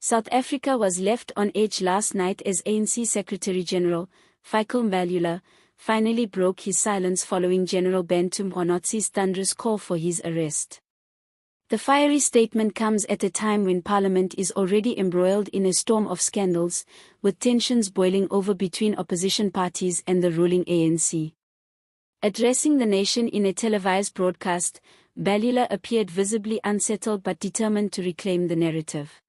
South Africa was left on edge last night as ANC Secretary-General, Fikile Mbalula, finally broke his silence following General Bantu Mkhwanazi's thunderous call for his arrest. The fiery statement comes at a time when Parliament is already embroiled in a storm of scandals, with tensions boiling over between opposition parties and the ruling ANC. Addressing the nation in a televised broadcast, Mbalula appeared visibly unsettled but determined to reclaim the narrative.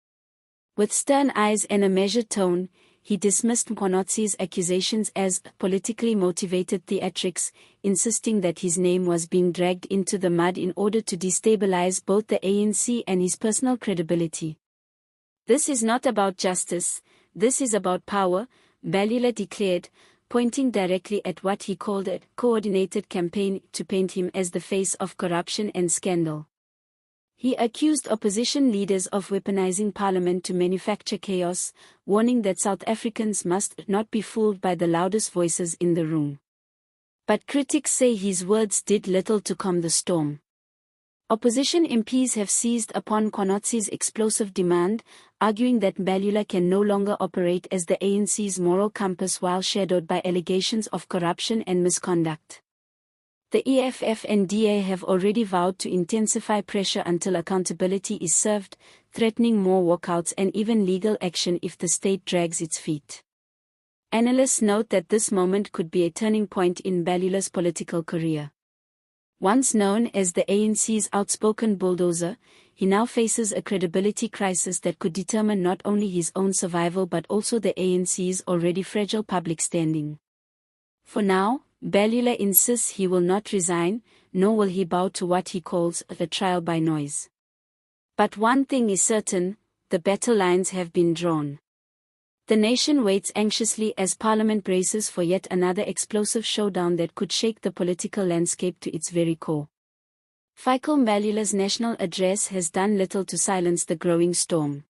With stern eyes and a measured tone, he dismissed Mkhwanazi's accusations as politically motivated theatrics, insisting that his name was being dragged into the mud in order to destabilize both the ANC and his personal credibility. "This is not about justice, this is about power," Mbalula declared, pointing directly at what he called a coordinated campaign to paint him as the face of corruption and scandal. He accused opposition leaders of weaponizing Parliament to manufacture chaos, warning that South Africans must not be fooled by the loudest voices in the room. But critics say his words did little to calm the storm. Opposition MPs have seized upon Mkhwanazi's explosive demand, arguing that Mbalula can no longer operate as the ANC's moral compass while shadowed by allegations of corruption and misconduct. The EFF and DA have already vowed to intensify pressure until accountability is served, threatening more walkouts and even legal action if the state drags its feet. Analysts note that this moment could be a turning point in Mbalula's political career. Once known as the ANC's outspoken bulldozer, he now faces a credibility crisis that could determine not only his own survival but also the ANC's already fragile public standing. For now, Mbalula insists he will not resign, nor will he bow to what he calls a trial by noise. But one thing is certain, the battle lines have been drawn. The nation waits anxiously as Parliament braces for yet another explosive showdown that could shake the political landscape to its very core. Fikile Mbalula's national address has done little to silence the growing storm.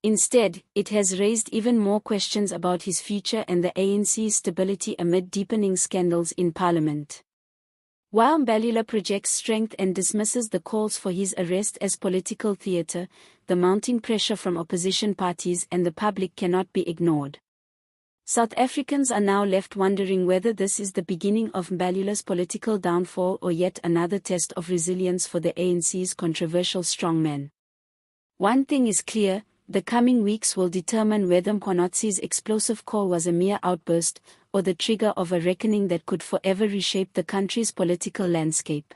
Instead, it has raised even more questions about his future and the ANC's stability amid deepening scandals in Parliament. While Mbalula projects strength and dismisses the calls for his arrest as political theatre, the mounting pressure from opposition parties and the public cannot be ignored. South Africans are now left wondering whether this is the beginning of Mbalula's political downfall or yet another test of resilience for the ANC's controversial strongman. One thing is clear: the coming weeks will determine whether Mkhwanazi's explosive call was a mere outburst, or the trigger of a reckoning that could forever reshape the country's political landscape.